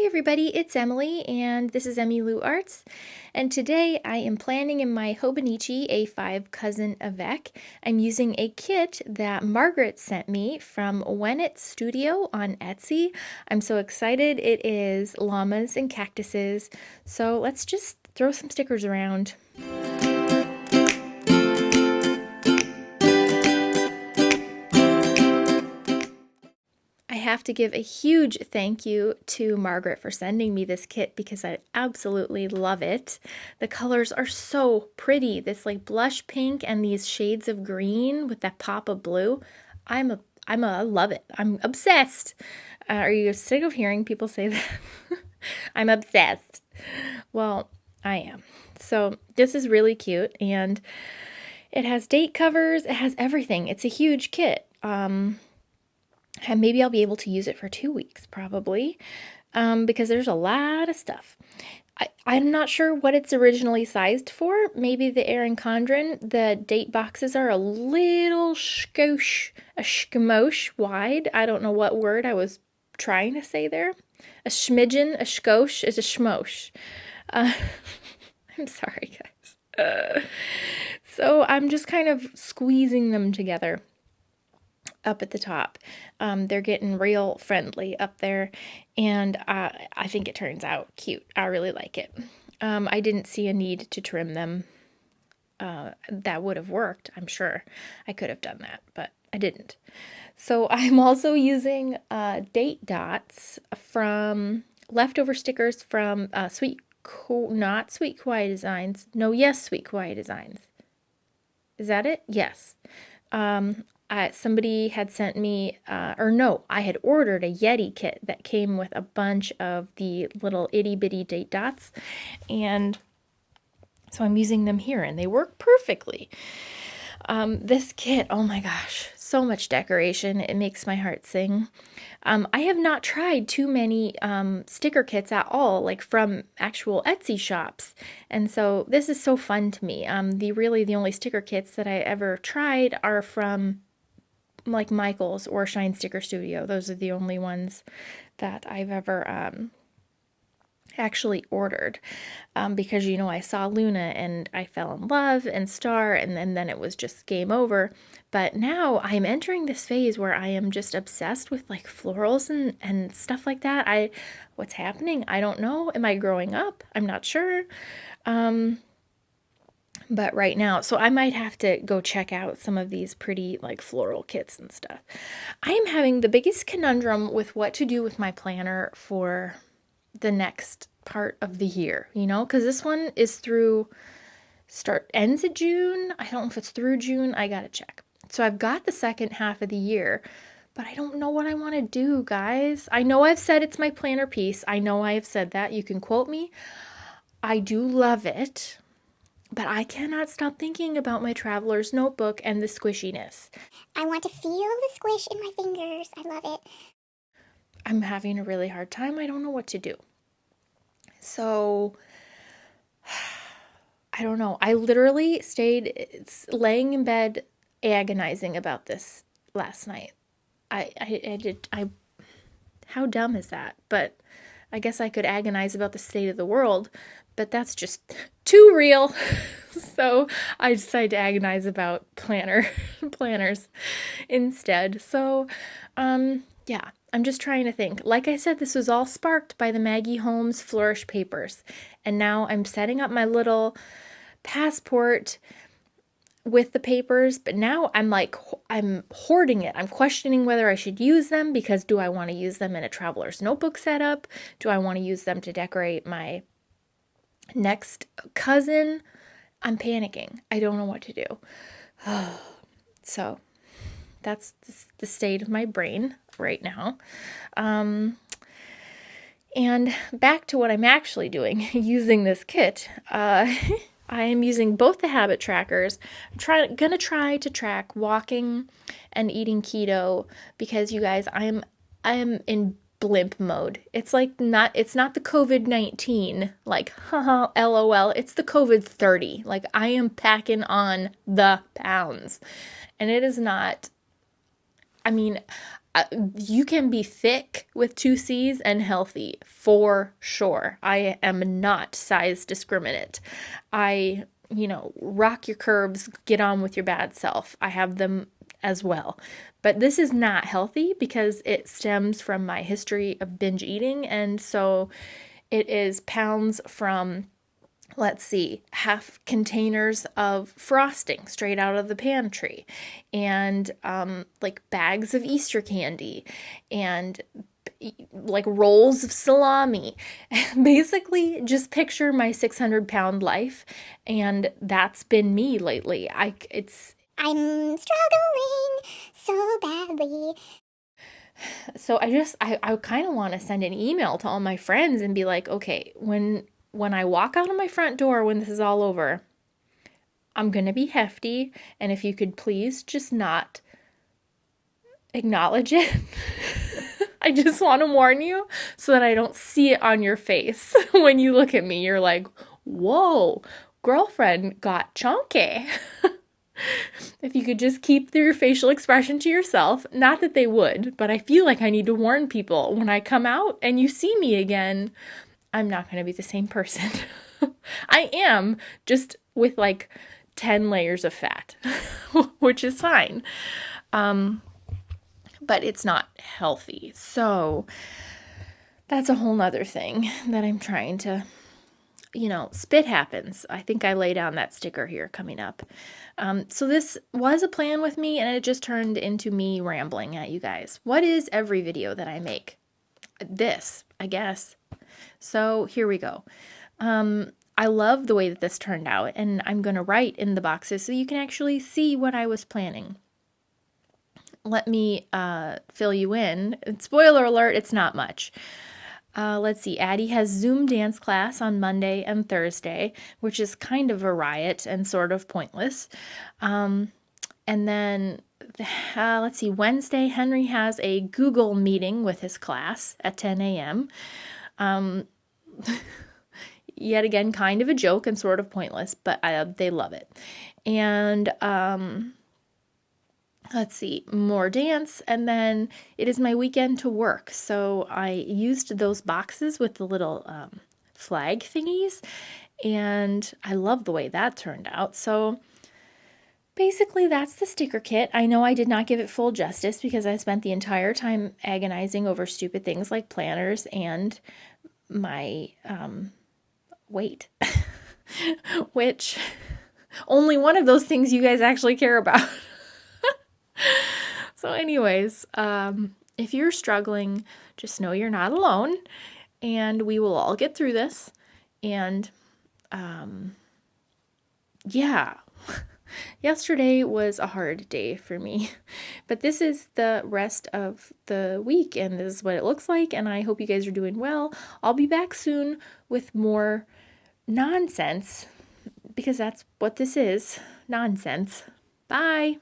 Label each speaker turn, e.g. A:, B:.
A: everybody, it's Emily and this is EmiLou.Arts, and today I am planning in my Hobonichi A5 Cousin Avec. I'm using a kit that Margaret sent me from When It's Studio on Etsy. I'm so excited. It is llamas and cactuses, so let's just throw some stickers around. I have to give a huge thank you to Margaret for sending me this kit because I absolutely love it. The colors are so pretty. This like blush pink and these shades of green with that pop of blue. I love it. I'm obsessed. Are you sick of hearing people say that? I'm obsessed. Well, I am. So this is really cute and it has date covers. It has everything. It's a huge kit. And maybe I'll be able to use it for 2 weeks, probably, because there's a lot of stuff. I'm not sure what it's originally sized for. Maybe the Erin Condren, the date boxes are a little skosh wide. I don't know what word I was trying to say there. A schmidgen, a skosh is a schmosh. I'm sorry, guys. So I'm just kind of squeezing them together up at the top. They're getting real friendly up there, and I think it turns out cute. I really like it. I didn't see a need to trim them. That would have worked, I'm sure. I could have done that, but I didn't. So I'm also using date dots from leftover stickers from Sweet Kawaii Designs. No, yes, Sweet Kawaii Designs. Is that it? Yes. Somebody had sent me, I had ordered a Yeti kit that came with a bunch of the little itty bitty date dots, and so I'm using them here, and they work perfectly. This kit, oh my gosh, so much decoration. It makes my heart sing. I have not tried too many sticker kits at all, like from actual Etsy shops, and so this is so fun to me. The only sticker kits that I ever tried are from like Michael's or Shine Sticker Studio. Those are the only ones that I've ever actually ordered, because I saw Luna and I fell in love and Star, and then it was just game over. But now I'm entering this phase where I am just obsessed with like florals and stuff like that. What's happening? I don't know. Am I growing up? I'm not sure. But right now, so I might have to go check out some of these pretty like floral kits and stuff. I am having the biggest conundrum with what to do with my planner for the next part of the year, because this one is ends at June. I don't know if it's through June. I gotta check. So I've got the second half of the year, but I don't know what I want to do, guys. I know I've said it's my planner piece. I know I have said that. You can quote me. I do love it. But I cannot stop thinking about my traveler's notebook and the squishiness.
B: I want to feel the squish in my fingers. I love it.
A: I'm having a really hard time. I don't know what to do. So, I don't know. I literally stayed laying in bed agonizing about this last night. How dumb is that? But I guess I could agonize about the state of the world, but that's just too real. So I decided to agonize about planners instead. So, yeah, I'm just trying to think. Like I said, this was all sparked by the Maggie Holmes Flourish papers. And now I'm setting up my little passport with the papers, but now I'm hoarding it. I'm questioning whether I should use them, because do I want to use them in a traveler's notebook setup? Do I want to use them to decorate my next cousin? I'm panicking. I don't know what to do. So that's the state of my brain right now. And back to what I'm actually doing using this kit. I am using both the habit trackers. I'm gonna try to track walking and eating keto, because you guys, I am in blimp mode. It's not the COVID-19, like, haha, LOL. It's the COVID-30. Like, I am packing on the pounds. And it is not, You can be thick with two C's and healthy for sure. I am not size discriminate. I, rock your curves, get on with your bad self. I have them as well. But this is not healthy because it stems from my history of binge eating. And so it is pounds from, let's see, half containers of frosting straight out of the pantry, and like bags of Easter candy, and like rolls of salami. Basically, just picture my 600-pound life, and that's been me lately.
B: I'm struggling so badly.
A: So I kind of want to send an email to all my friends and be like, okay, when I walk out of my front door when this is all over, I'm going to be hefty, and if you could please just not acknowledge it. I just want to warn you so that I don't see it on your face. When you look at me, you're like, whoa, girlfriend got chunky. If you could just keep your facial expression to yourself, not that they would, but I feel like I need to warn people when I come out and you see me again, I'm not going to be the same person. I am, just with like 10 layers of fat, which is fine. But it's not healthy. So that's a whole nother thing that I'm trying to, spit happens. I think I lay down that sticker here coming up. So this was a plan with me, and it just turned into me rambling at you guys. What is every video that I make? This, I guess. So here we go. I love the way that this turned out, and I'm going to write in the boxes so you can actually see what I was planning. Let me fill you in. Spoiler alert, it's not much. Let's see, Addie has Zoom dance class on Monday and Thursday, which is kind of a riot and sort of pointless. And then, let's see, Wednesday, Henry has a Google meeting with his class at 10 a.m. Yet again, kind of a joke and sort of pointless, but they love it. And let's see, more dance, and then it is my weekend to work. So I used those boxes with the little flag thingies, and I love the way that turned out. So basically that's the sticker kit. I know I did not give it full justice because I spent the entire time agonizing over stupid things like planners and my weight, which only one of those things you guys actually care about. So anyways, if you're struggling, just know you're not alone, and we will all get through this. And yeah, yesterday was a hard day for me, but this is the rest of the week, and this is what it looks like, and I hope you guys are doing well. I'll be back soon with more nonsense, because that's what this is, nonsense. Bye!